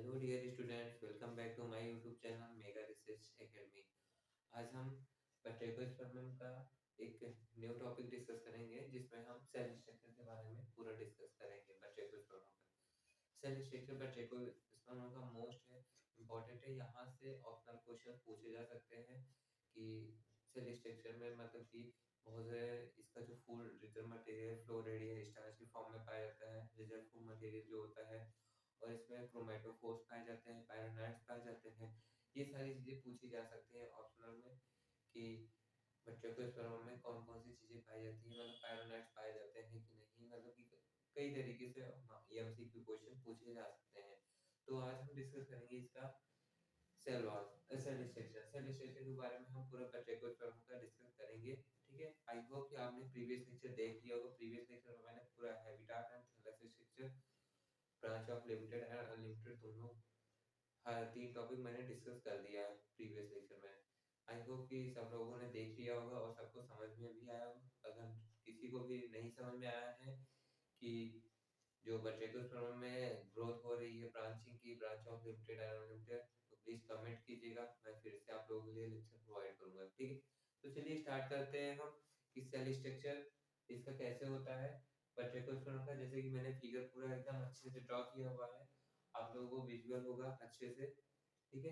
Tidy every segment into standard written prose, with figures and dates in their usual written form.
Hello dear students, welcome back to my YouTube channel mega research academy. आज हम potato स्पर्मम का एक new topic discuss करेंगे जिसमें हम सेल स्ट्रक्चर के बारे में पूरा डिस्कस करेंगे। पोटैटो स्पर्मम का सेल स्ट्रक्चर पोटैटो स्पर्मम का मोस्ट है इम्पोर्टेंट है। यहाँ से ऑप्शनल क्वेश्चन पूछे जा सकते हैं कि सेल स्ट्रक्चर में मतलब कि बहुत सारे इसका जो फूल रिजर्व मटेरियल फ्लोरेडियन स्टार्च की फॉर्म में पाया जाता है। रिजर्व फूल मटेरियल जो होता है और इसमें क्रोमेटोफोर्स पाए जाते हैं, पायरोनाइट्स पाए जाते हैं। ये सारी चीज़ें पूछी जा सकती है ऑप्शनल में कि बच्चों के स्पर्म में कौन कौन सी चीज़ें पाई जाती हैं, मतलब पायरोनाइट्स पाए जाते हैं कि नहीं, मतलब कि कई तरीके से एमसीक्यू क्वेश्चन पूछे जा सकते हैं। तो आज हम डिस्कस करेंगे इसका सेल वॉल सेल स्ट्रक्चर के बारे में हम पूरा बच्चों स्पर्म का डिस्कस करेंगे। ठीक है, आई होप कि आपने प्रीवियस लेक्चर देख लिया होगा। प्रीवियस लेक्चर में मैंने पूरा habitat and Thales structure, branch of limited and unlimited दोनों हर तीन टॉपिक मैंने डिस्कस कर दिया है प्रीवियस लेक्चर में। आई होप कि सब लोगों ने देख लिया होगा और सबको समझ में भी आया होगा। अगर किसी को भी नहीं समझ में आया है कि जो बच्चे स्पर्म में ग्रोथ हो रही है ब्रांचिंग की, branch of limited and unlimited, तो प्लीज कमेंट कीजिएगा, मैं फिर से आप लोगों के लिए लेक्चर प्रोवाइड करूंगा। ठीक है, तो चलिए स्टार्ट करते हैं हम कि सेल स्ट्रक्चर इसका कैसे होता है बच्चे स्पर्म का। जैसे कि मैंने फिगर पूरा एकदम अच्छे से ड्रॉ किया हुआ है, आप लोगों को विजुअल होगा अच्छे से। ठीक है,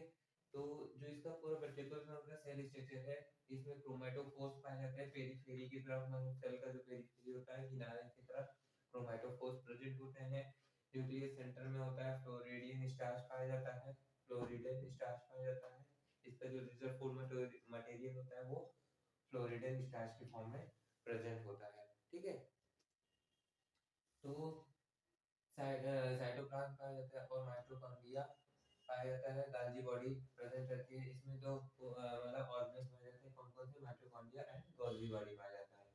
तो जो इसका पूरा वर्टिकल का सेल स्ट्रक्चर है, इसमें क्रोमैटोफोर्स पाया जाता है पेरिफेरी की तरफ, मतलब सेल का जो पेरिफेरी होता है किनारे की तरफ क्रोमैटोफोर्स प्रेजेंट होते हैं। न्यूक्लियस सेंटर में होता है फ्लोरिडियन स्टार्च पाया जाता है, फ्लोरिडियन स्टार्च पाया जाता है। इसका जो रिजर्व फूड मटेरियल होता है वो फ्लोरिडियन स्टार्च की फॉर्म में प्रेजेंट होता है। ठीक है, तो साइटोप्लाज्म पाया जाता है और माइटोकॉन्ड्रिया पाया जाता है। गाल्जी बॉडी प्रेजेंट रहती है इसमें, जो मतलब ऑर्गन्स पाए जाते हैं कौन कौन से, माइटोकॉन्ड्रिया एंड गोल्गी बॉडी पाया जाता है।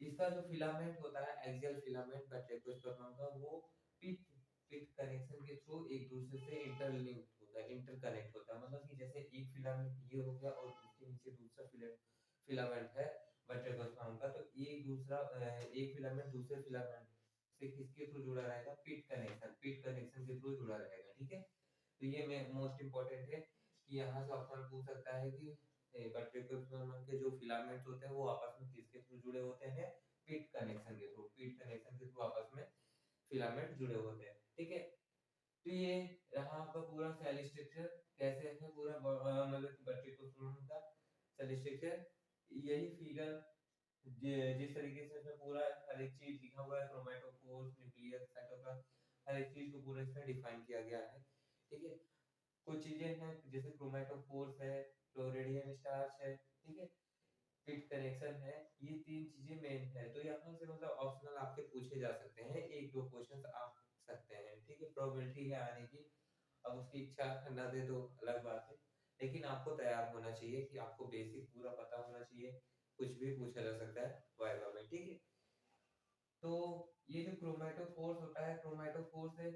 इसका जो फिलामेंट होता है एक्सियल फिलामेंट बट्रेकोस्पर्मम का, वो पिट पिट कनेक्शन के थ्रू एक दूसरे से इंटरलिंक होता है, इंटरकनेक्ट होता है। मतलब कि जैसे एक फिलामेंट ये हो गया और उसके नीचे दूसरा फिलामेंट है बट्रेकोस्पर्मम का, तो एक फिलामेंट दूसरे फिलामेंट से किसके थ्रू जुड़ा रहेगा, पिट कनेक्शन के थ्रू जुड़ा रहेगा। ठीक है, तो ये में मोस्ट इंपॉर्टेंट है कि यहाँ से ऑप्शन पूछ सकता है कि बट्रेकोस्पर्मम के जो फिलामेंट्स होते हैं वो आपस में किसके थ्रू जुड़े होते हैं, पिट कनेक्शन के थ्रू, पिट कनेक्शन के थ्रू आपस में फिलामेंट जुड़े होते हैं। ठीक है, तो ये रहा आपका पूरा सेल स्ट्रक्चर कैसे है पूरा, मतलब बट्रेकोस्पर्मम का सेल स्ट्रक्चर। यही फिगर जिस तरीके से इसमें पूरा हर एक चीज लिखा हुआ है, क्रोमैटोफोर्स, न्यूक्लियस, साइटोप्लाज्म, हर एक चीज को पूरा इसमें डिफाइन किया गया है। ठीक है, कुछ चीजें हैं जैसे क्रोमैटोफोर्स है, फ्लोरिडियन स्टार्च है, ठीक है, पिट कनेक्शन है, ये तीन चीजें मेन है। तो यहाँ से मतलब ऑप्शनल आपके पूछे जा सकते हैं, एक दो क्वेश्चंस आ सकते हैं। ठीक है, प्रोबेबिलिटी है आने की, अब उसकी इच्छा न दे तो अलग बात है, लेकिन आपको तैयार होना चाहिए कि आपको बेसिक पूरा पता होना चाहिए, कुछ भी पूछा जा सकता है वाइवा में। ठीक है, तो ये जो क्रोमैटोफोर्स होता है, क्रोमैटोफोर्स से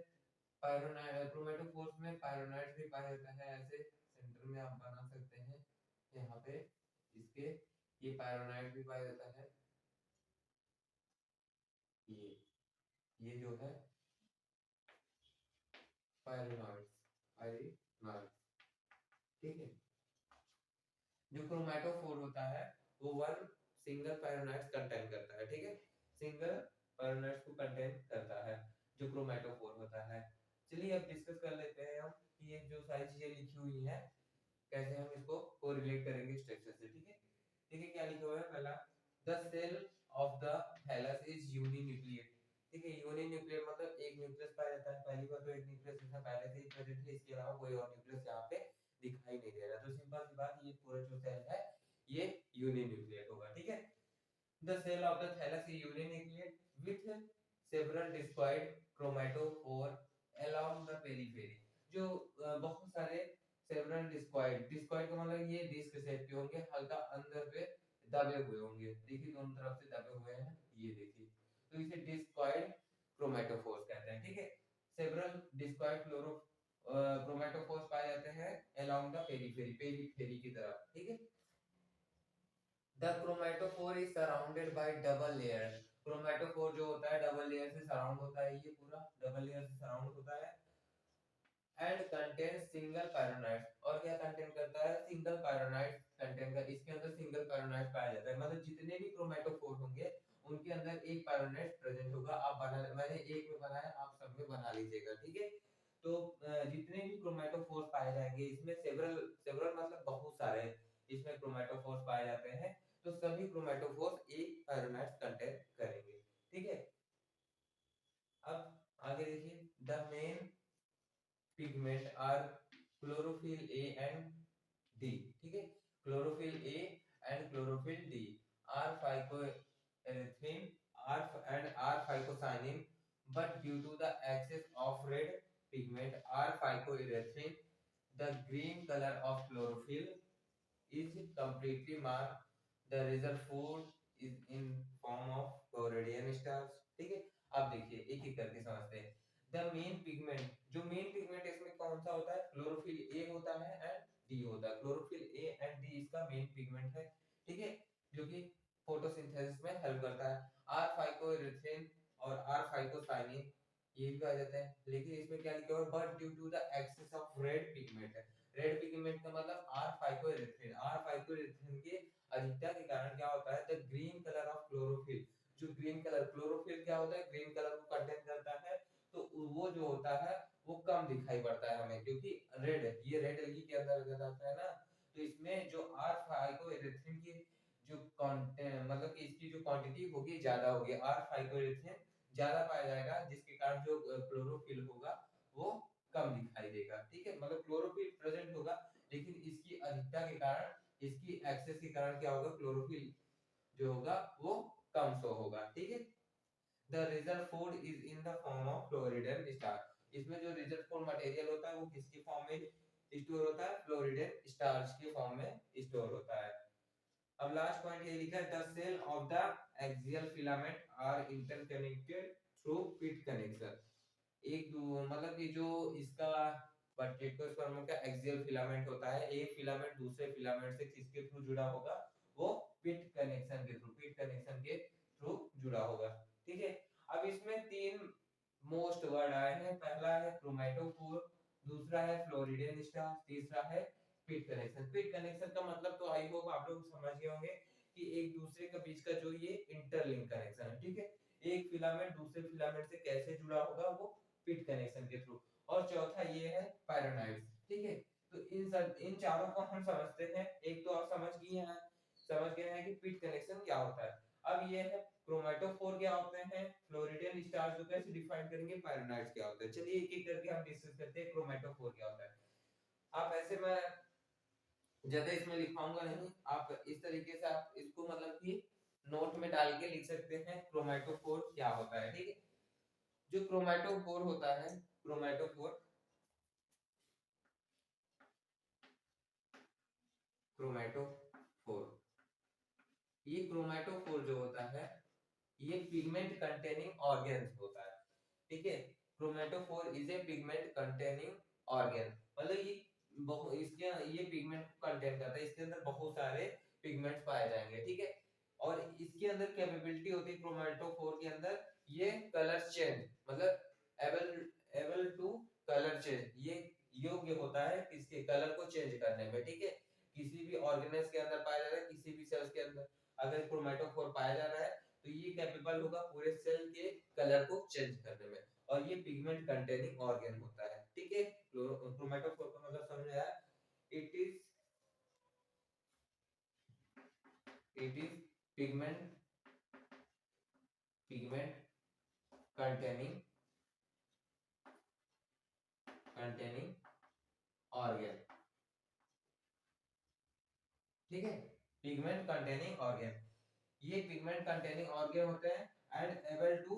क्रोमैटोफोर्स में पायरोनाइट्स भी पाया जाता है। ऐसे सेंटर में आप बना सकते हैं यहाँ पे इसके, ये पायरोनाइट भी पाया जाता है। ये ये जो है पायरोनाइट्स, पायरोनाइट्स। ठीक है, जो क्रोमैटोफोर होता है वो वन सिंगल पायरोनाइट्स कंटेन करता है। ठीक है, सिंगल पायरोनाइट्स को कंटेन करता है जो क्रोमैटोफोर होता है। चलिए अब डिस्कस कर लेते हैं हम कि ये जो सारी चीजें लिखी हुई हैं कैसे हम इसको कोरिलेट करेंगे स्ट्रक्चर से। ठीक है, ठीक है, क्या लिखा हुआ है, पहला the cell of the thallus is uninucleate. ठीक है, यूनिन्यूक्लिएट मतलब एक न्यूक्लियस पाया जाता है। पहली बात तो एक न्यूक्लियस इसमें पहले से ही प्रेजेंट है, इसके अलावा कोई और न्यूक्लियस यहाँ पे दिखाई नहीं दे रहा। तो सिंपल सी बात, ये पूरा जो सेल है ये यूनिन्यूक्लिएट होगा। ठीक है, the cell of the thallus is uninucleate with several discoid chromatophore along the periphery. जो बहुत सारे सेवरल डिस्कॉइड, डिस्कॉइड का मतलब ये डिस्क शेप के होंगे, हल्का अंदर पे दबे हुए होंगे। देखिए दोनों तरफ से दबे हुए हैं, ये देखिए, तो इसे डिस्कॉइड क्रोमैटोफोर्स कहते हैं। ठीक है, सेवरल डिस्कॉइड क्रोमैटोफोर्स पाए जाते हैं अलोंग द पेरिफेरी, पेरिफेरी की तरफ। ठीक है, the chromatophore is surrounded by double layer. Chromatophore जो होता है डबल लेयर से सराउंड होता है, ये पूरा डबल लेयर से सराउंड होता है। एंड कंटेन सिंगल पायरोनाइट, और क्या कंटेन करता है, सिंगल पायरोनाइट कंटेन कर, इसके अंदर सिंगल पायरोनाइट पाया जाता है, मतलब जितने भी क्रोमेटोफोर होंगे उनके अंदर एक पायरोनाइट प्रेजेंट होगा। आप बना, मैंने एक में बनाया, आप सब में बना लीजिएगा, ठीक है। तो जितने भी क्रोमेटोफोर पाए जाएंगे इसमें सेवरल सेवरल मतलब बहुत सारे इसमें क्रोमेटोफोर पाए जाते हैं, तो सभी क्रोमेटोफोर एक पायरोनाइट कंटेन करेंगे, ठीक है। अब आगे देखिए, the main pigment are chlorophyll A and D, ठीक है। Chlorophyll A and chlorophyll D R phycoerythrin R and R phycocyanin, but due to the excess of red pigment or phycoerythrin, the green color of chlorophyll is completely marked. The result food is in form of chloridian stars, ठीक है। अब देखिए एक एक करके समझते हैं। The main pigment, जो मेन पिगमेंट इसमें कौन सा होता है, क्लोरोफिल ए होता है एंड डी होता है। क्लोरोफिल ए एंड डी इसका मेन पिगमेंट है, ठीक है, जो कि फोटोसिंथेसिस में हेल्प करता है। आर फाइकोएरिथ्रिन और आर फाइकोसाइनिन ये भी आ जाते हैं, लेकिन इसमें क्या लिखा हुआ है, but due to the excess of red pigment है। रेड पिगमेंट का मतलब आर फाइकोएरिथ्रिन, आर फाइकोएरिथ्रिन के अधिकता के कारण क्या होता है, the green colour of chlorophyll, जो ग्रीन कलर, क्लोरोफिल क्या होता है, ग्रीन कलर को कंटेन करता है, तो वो जो होता है वो कम दिखाई पड़ता है हमें, क्योंकि रेड, ये रेड एलगी के अंदर आता है ना, तो इसमें जो आर फाइकोएरिथ्रिन की जो मतलब कि इसकी जो क्वांटिटी होगी ज्यादा होगी, आर फाइकोएरिथ्रिन ज्यादा पाया जाएगा, जिसके कारण जो क्लोरोफिल होगा वो कम दिखाई देगा, ठीक है। मतलब क्लोरोफिल प्रेजेंट होगा, लेकिन इसकी अधिकता के कारण, इसकी एक्सेस के कारण क्या होगा, क्लोरोफिल जो होगा वो कम शो होगा, ठीक है। The reserve food is in the form of floridean starch, इसमें जो रिजर्व फूड मटेरियल होता है वो किसके फॉर्म में स्टोर होता है, फ्लोरिडन स्टार्च के फॉर्म में स्टोर होता है। अब लास्ट पॉइंट ये लिखा है, the cell of the axial filament are interconnected through pit connection. मतलब कि जो इसका बटेटोस्पर्म का एक्सियल फिलामेंट होता है, एक फिलामेंट दूसरे फिलामेंट से किसके थ्रू जुड़ा होगा, वो पिट कनेक्शन के थ्रू, पिट कनेक्शन के थ्रू जुड़ा होगा, ठीक है। अब इसमें तीन मोस्ट वर्ड आए हैं, पहला है क्रोमेटोफोर, दूसरा है फ्लोरिडेन स्टार, तीसरा है पिट कनेक्शन। पिट कनेक्शन का मतलब तो आई होप आप लोग समझ गए होंगे कि एक दूसरे के बीच का जो ये इंटरलिंक कनेक्शन है, ठीक है। एक फिलामेंट दूसरे फिलामेंट से कैसे जुड़ा होगा, वो पिट कनेक्शन के थ्रू। और चौथा ये है पायरोनाइड्स, ठीक है। तो इन चारों को हम समझते हैं, एक तो आप समझ गए हैं कि पिट कनेक्शन क्या होता है। अब ये है क्रोमेटोफोर क्या होते हैं, फ्लोरिडियन स्टार्स को कैसे डिफाइन करेंगे, पायरोनाइड्स क्या होते हैं। चलिए एक एक करके हम डिस्कस करते हैं, क्रोमेटोफोर क्या होता है। आप ऐसे मैं ज्यादा इसमें लिखाऊंगा नहीं, आप इस तरीके से आप इसको मतलब कि नोट में डाल के लिख सकते हैं, क्रोमेटोफोर क्या होता है, ठीक है। जो क्रोमेटोफोर होता है, क्रोमेटोफोर क्रोमेटोफोर ये क्रोमेटोफोर जो होता है ये पिगमेंट कंटेनिंग ऑर्गेन्स होता है, ठीक है। Chromatophore is a pigment containing organ, मतलब इसके ये पिगमेंट को कंटेन करता है, इसके अंदर बहुत सारे पिगमेंट्स पाए जाएंगे, ठीक है। और इसके अंदर कैपेबिलिटी होती है क्रोमेटोफोर के अंदर, ये कलर चेंज, मतलब able able to colour change, ये योग्य होता है इसके कलर को चेंज करने में, ठीक है। किसी भी ऑर्गेनेल्स के अंदर पाया जा रहा है, किसी भी सेल्स के अंदर अगर क्रोमेटोफोर पाया जा रहा है तो ये कैपेबल होगा पूरे सेल के कलर को चेंज करने में, और ये पिगमेंट कंटेनिंग ऑर्गन होता है, ठीक है। क्रोमेटोफोर का मतलब समझ आया, it is pigment pigment containing organ, ठीक है। पिगमेंट कंटेनिंग ऑर्गन, ये पिगमेंट कंटेनिंग ऑर्गन होते हैं and able to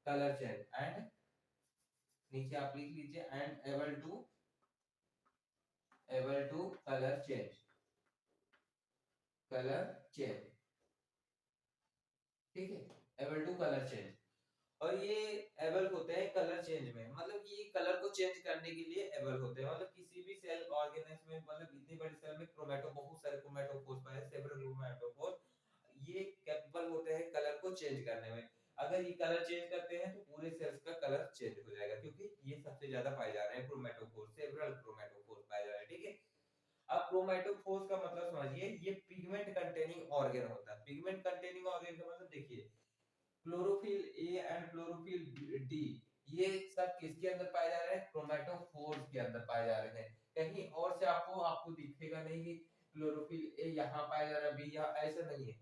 colour change, and नीचे आप लिख लीजिए, and able to colour change, ठीक है, एबल टू कलर चेंज। और ये एबल होते हैं कलर चेंज में, मतलब कि ये कलर को चेंज करने के लिए एबल होते हैं, मतलब किसी भी सेल ऑर्गेनेल्स में, मतलब इतनी बड़ी सेल में बहुत सारे क्रोमेटोफोर्स पाए, सेवरल क्रोमेटोफोर्स, ये कैपेबल होते हैं कलर को चेंज करने में। अगर ये कलर चेंज करते हैं तो पूरे सेल्स का कलर चेंज हो जाएगा, क्योंकि ये सबसे ज्यादा पाए जा रहे हैं क्रोमेटोफोर, सेवरल क्रोमेटोफोर पाए जा रहे हैं, ठीक है। अब क्रोमेटोफोर्स का मतलब समझिए, ये पिगमेंट कंटेनिंग ऑर्गन होता है। पिगमेंट कंटेनिंग ऑर्गन का मतलब देखिए, chlorophyll A and chlorophyll D, ये सब किसके अंदर पाए जा रहे हैं? क्रोमेटोफोर्स के अंदर पाए जा रहे हैं। कहीं और से आपको दिखेगा नहीं कि क्लोरोफिल ए यहाँ पाया जा रहा है, बी यहाँ, ऐसा नहीं है।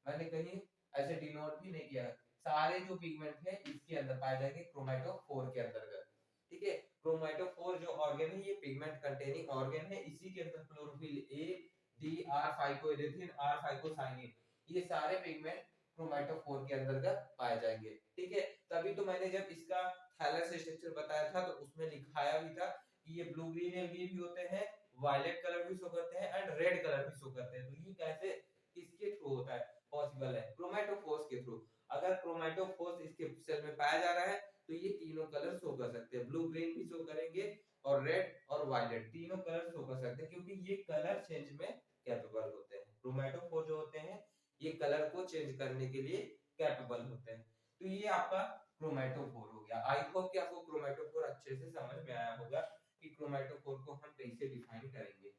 मैंने कहीं ऐसे डिनोट भी नहीं किया। सारे जो पिगमेंट है इसके अंदर पाए जाएंगे क्रोमेटोफोर के अंतर्गत, ठीक है। क्रोमेटोफोर जो ऑर्गन है ये पिगमेंट कंटेनिंग ऑर्गन है। इसी के अंदर chlorophyll A, D, R phycoerythrin, R phycocyanin, ये सारे पिगमेंट क्रोमेटोफोर के अंतर्गत पाए जाएंगे, ठीक है। तभी तो मैंने जब इसका थैलस स्ट्रक्चर बताया था तो उसमें लिखाया भी था कि ये ब्लू ग्रीन एलगी भी होते हैं, वायलेट कलर भी शो करते हैं एंड रेड कलर भी शो करते हैं। तो ये कैसे, किसके थ्रू होता है? पॉसिबल है क्रोमेटोफोर्स के थ्रू। अगर क्रोमेटोफोर्स इसके सेल में पाया जा रहा है तो ये तीनों कलर शो कर सकते हैं, ब्लू ग्रीन भी शो करेंगे और रेड और वायलेट तीनों कलर शो कर सकते हैं, क्योंकि ये कलर चेंज में कैपेबल होते हैं। क्रोमेटोफोर जो होते हैं ये कलर को चेंज करने के लिए कैपेबल होते हैं। तो ये आपका क्रोमेटोफोर हो गया। आई होप कि आपको क्रोमेटोफोर अच्छे से समझ में आया होगा कि क्रोमेटोफोर को हम कैसे डिफाइन करेंगे।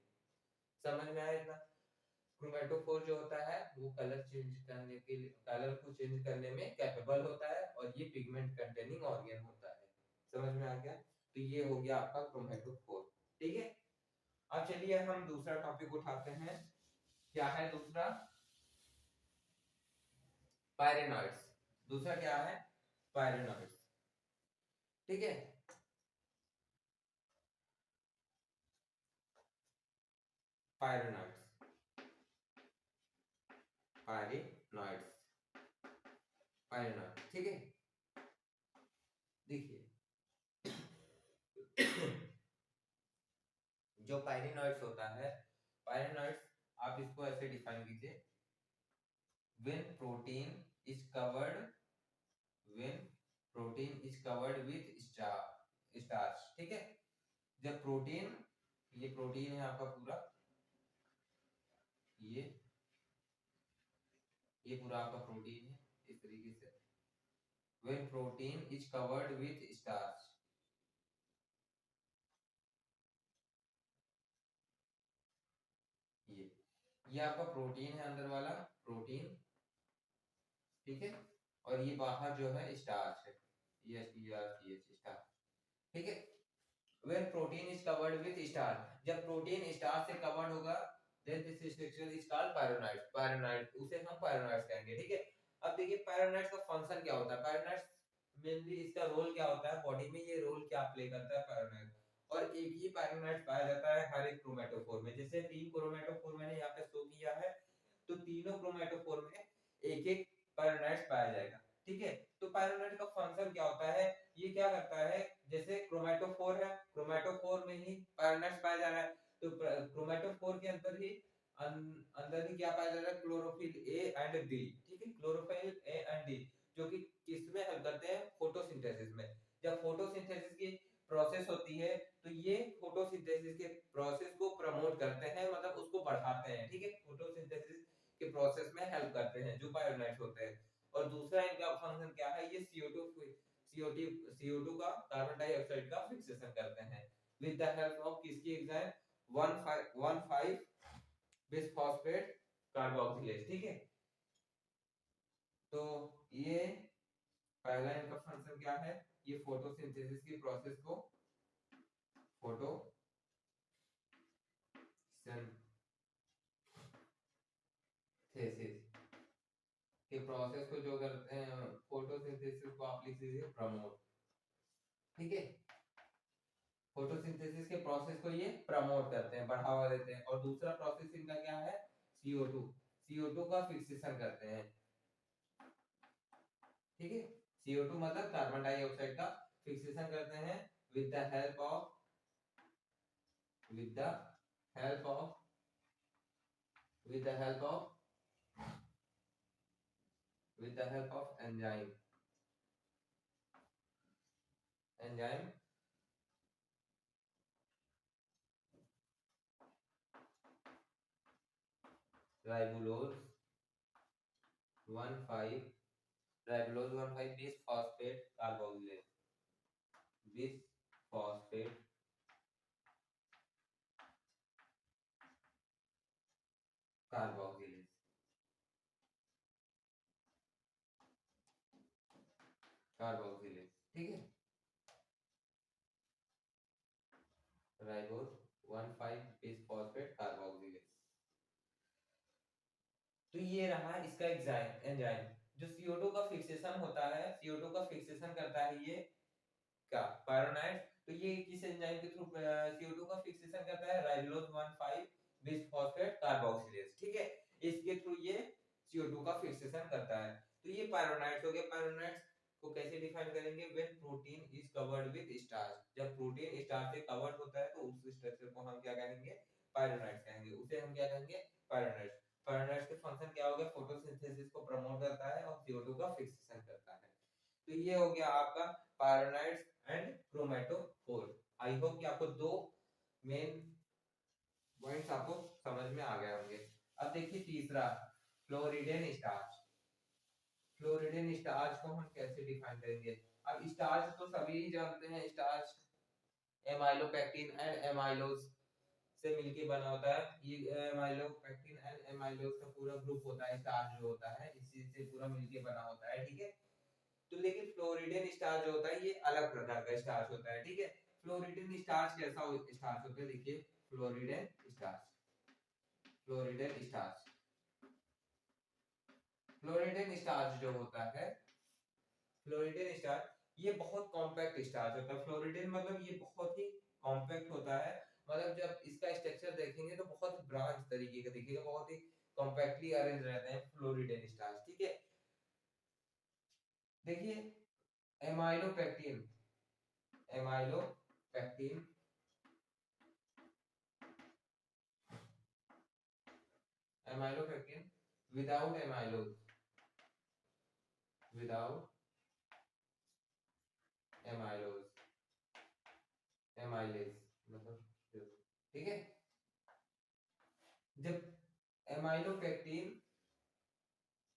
समझ में आया इतना? क्रोमेटोफोर जो होता है वो कलर चेंज करने के लिए, कलर को चेंज करने में कैपेबल होता है और ये पिगमेंट कंटेनिंग ऑर्गन होता है। समझ में आ गया? तो ये हो गया आपका क्रोमेटोफोर, ठीक है। अब चलिए हम दूसरा टॉपिक उठाते हैं। क्या है दूसरा? पायरेनॉइड्स। दूसरा क्या है? पायरेनॉइड्स, ठीक है। पायरेनॉइड्स, पायरेनॉइड्स, पायरेनॉइड, ठीक है। देखिए जो पायरेनॉइड्स होता है, पायरेनॉइड्स आप इसको ऐसे डिफाइन कीजिए, when protein is covered, when protein is covered with starch, ठीक है। जब प्रोटीन, ये प्रोटीन है आपका पूरा, ये पूरा आपका प्रोटीन है इस तरीके से। when protein is covered with starch, ये आपका प्रोटीन है, अंदर वाला प्रोटीन, ठीक है। और ये बाहर जो है स्टार्च है, स्टार्च, ठीक है। when protein is covered with starch, जब प्रोटीन स्टार्च से कवर्ड होगा then this structure is called pyranide, pyranide उसे हम pyranide कहेंगे, ठीक है। अब देखिए pyranide का फंक्शन क्या होता है। pyranide मेनली इसका रोल क्या होता है बॉडी में, ये रोल क्या प्ले करता है pyranide, और एक ही pyranide पाया जाता है हर एक क्रोमेटोफोर में। जैसे 3 क्रोमेटोफोर मैंने यहाँ पे शो किया है, तो तीनों क्रोमेटोफोर में एक एक pyranide पाया जाएगा, ठीक है। तो pyranide का फंक्शन क्या होता है, ये क्या करता है, जैसे क्रोमेटोफोर है, क्रोमेटोफोर में ही पायरेनॉइड्स पाया जा रहा है, तो क्रोमेटोफोर के अंदर ही अंदर ही क्या पाया जा रहा है, क्लोरोफिल ए एंड डी, ठीक है। क्लोरोफिल ए एंड डी जो कि किसमें हेल्प करते हैं, फोटोसिंथेसिस में। जब फोटोसिंथेसिस की प्रोसेस होती है तो ये फोटोसिंथेसिस के प्रोसेस को प्रमोट करते हैं, मतलब उसको बढ़ाते हैं, ठीक है। फोटोसिंथेसिस के प्रोसेस में हेल्प करते हैं जो पायरेनॉइड्स होते हैं। और दूसरा इनका फंक्शन क्या है, ये CO2 का, कार्बन डाइऑक्साइड का फिक्सेशन करते हैं विद द हेल्प ऑफ किसकी एंजाइम, 1,5 बिसफॉस्फेट कार्बोक्सिलेज, ठीक है। तो ये पहला इनका फंक्शन क्या है, ये फोटोसिंथेसिस की प्रोसेस को, फोटोसिंथेसिस के प्रोसेस को जो करते हैं, फोटोसिंथेसिस को आप लिख दीजिए प्रमोट, ठीक है। फोटोसिंथेसिस के प्रोसेस को ये प्रमोट करते हैं, बढ़ावा देते हैं। और दूसरा प्रोसेस इनका क्या है, CO2, CO2 का फिक्सेशन करते हैं, ठीक है। CO2 मतलब कार्बन डाइऑक्साइड का फिक्सेशन करते हैं with the help of, with the help of, with the help of, with the help of enzyme, enzyme राइबोलोज 1,5 bisphosphate carboxylase, carboxylase, ठीक है। Ribose 1,5 bisphosphate carboxylase. तो ये रहा इसका एंजाइम। जो CO2 का फिक्सेशन होता है, CO2 का फिक्सेशन करता है ये क्या, पायरोनाइड। तो ये किस एंजाइम के थ्रू CO2 का फिक्सेशन करता है, राइबोज 1,5 बिसफॉस्फेट कार्बोक्सिलेज, ठीक है। इसके थ्रू ये CO2 का फिक्सेशन करता है। तो ये पायरोनाइड्स हो गए। पायरोनाइड्स को कैसे डिफाइन करेंगे, when protein is covered with starch. जब प्रोटीन स्टार्च से कवर्ड होता है तो उस स्ट्रक्चर को हम क्या कहेंगे, पायरोनाइड्स कहेंगे। उसे हम क्या कहेंगे, पायरोनाइड्स। पायरोनाइड्स के फंक्शन क्या हो गया, फोटोसिंथेसिस को प्रमोट करता है और CO2 का फिक्सेशन करता है। तो ये हो गया आपका पायरोनाइड्स एंड क्रोमेटोफोर। आई होप कि आपको दो मेन पॉइंट्स आपको समझ में आ गए होंगे। अब देखिए तीसरा, फ्लोरिडेन स्टार्च। फ्लोरिडेन स्टार्च को हम कैसे डिफाइन करेंगे। अब स्टार्च तो सभी जानते हैं, स्टार्च एमाइलोपेक्टिन एंड एमाइलोज से मिलके बना होता है। ये एमाइलोपेक्टिन एंड एमाइलोज का पूरा ग्रुप होता है, स्टार्च जो होता है इसी से पूरा मिलके बना होता है, ठीक है। तो लेकिन फ्लोरिडेन स्टार्च जो होता है ये अलग प्रकार का स्टार्च होता है, ठीक है। फ्लोरिडेन स्टार्च कैसा स्टार्च होता है, देखिए फ्लोरिडेन स्टार्च। फ्लोरिडेन स्टार्च, फ्लोरिडेन स्टार्च जो होता है, फ्लोरिडेन स्टार्च ये बहुत कॉम्पैक्ट स्टार्च होता है। फ्लोरिडेन मतलब ये बहुत ही कॉम्पैक्ट होता है। मतलब जब इसका स्ट्रक्चर देखेंगे तो बहुत ब्रांच तरीके का दिखेगा, बहुत ही कॉम्पैक्टली अरेंज रहते हैं फ्लोरिडेन स्टार्च, ठीक है। देखिए amylopectin, amylopectin amylopectin without amylose, without amylose, amylase मतलब, ठीक है। जब एमाइलोपेक्टिन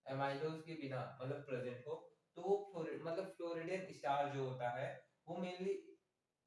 एमाइलोज के बिना मतलब प्रेजेंट हो तो वो मतलब फ्लोरिडेन स्टार जो होता है वो मेनली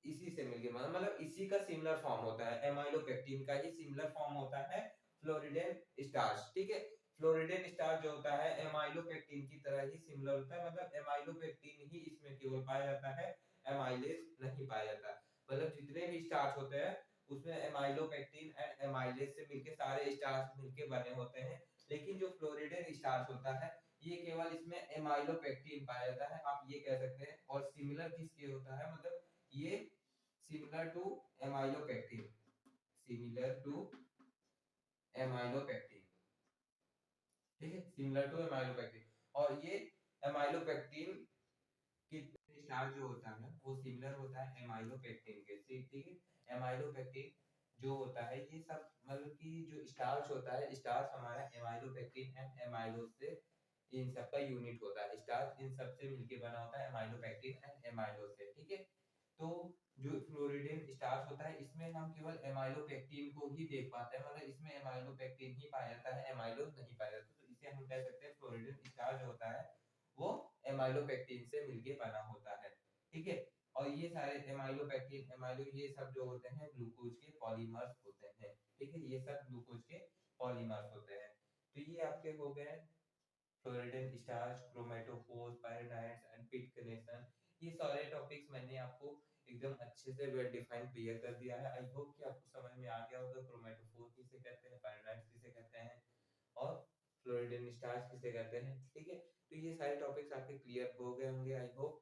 इसी से मिलके मतलब इसी का सिमिलर फॉर्म होता है, एमाइलोपेक्टिन का ही सिमिलर फॉर्म होता है फ्लोरिडेन स्टार्च, ठीक है। फ्लोरिडेन स्टार्च जो होता है एमाइलोपेक्टिन की तरह ही सिमिलर होता है, मतलब एमाइलोपेक्टिन ही इसमें केवल पाया जाता है, एमाइलेज नहीं पाया जाता। मतलब जितने भी स्टार्च होते हैं उसमें एमाइलोपेक्टिन एंड एमाइलेज से मिलके सारे स्टार्च मिलके बने होते हैं। लेकिन जो फ्लोरिडेन स्टार्च होता है ये केवल इसमें एमाइलोपेक्टिन पाया जाता है, आप ये कह सकते हैं। और सिमिलर किसके होता है, मतलब ये similar to amylopectin, similar to amylopectin, ठीक है, सिमिलर टू एमाइलोपेक्टिन। और ये एमाइलोपेक्टिन की स्टार्च जो होता है वो सिमिलर होता है एमाइलोपेक्टिन के, ठीक है। एमाइलोपेक्टिन जो होता है ये सब मतलब कि जो स्टार्च होता है, स्टार्च हमारा एमाइलोपेक्टिन एंड एमाइलोज से इन सब का यूनिट होता है। स्टार्च इन सब से मिलके बना होता है एमाइलोपेक्टिन एंड एमाइलोज से, ठीक है। तो जो फ्लोरिडेन स्टार्च होता है इसमें हम केवल एमाइलोपेक्टिन को ही देख पाते हैं, मतलब इसमें एमाइलोपेक्टिन ही पाया जाता है, एमाइलोज नहीं पाया जाता। तो इसे हम कह सकते हैं फ्लोरिडेन स्टार्च जो होता है वो एमाइलोपेक्टिन से मिलके बना होता है, ठीक है। और ये सारे एमाइलोपेक्टिन एमाइलो ये सब जो होते हैं ग्लूकोज के पॉलीमर्स होते हैं, ठीक है। ये सब ग्लूकोज के पॉलीमर्स होते हैं। तो ये आपके हो गए floridean starch, chromatophore, pyrenoids and pit connection. ये सारे टॉपिक्स मैंने आपको एकदम अच्छे से वेल डिफाइन क्लियर कर दिया है। आई होप कि आपको समझ में आ गया होगा क्रोमेटोफोर किसे कहते हैं, पायरोनाइड्स किसे कहते हैं और फ्लोरिडेन स्टार्च किसे कहते हैं, ठीक है। तो ये सारे टॉपिक्स आपके क्लियर हो गए होंगे आई होप।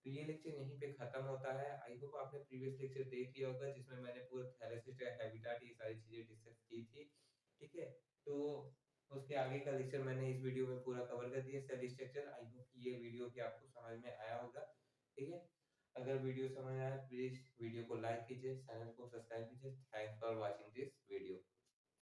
तो ये लेक्चर यहीं पे खत्म होता है। आई होप आपने प्रीवियस लेक्चर देख लिया होगा जिसमें मैंने पूरा थैलेसिस हैबिटेट ये सारी चीजें डिस्कस की थी, ठीक है। तो उसके आगे का लेक्चर मैंने इस वीडियो में पूरा कवर कर दिया सेल स्ट्रक्चर। आई होप कि ये वीडियो भी आपको समझ में आया होगा, ठीक है। अगर वीडियो समझ आया प्लीज वीडियो को लाइक कीजिए, चैनल को सब्सक्राइब कीजिए। Thanks for watching this.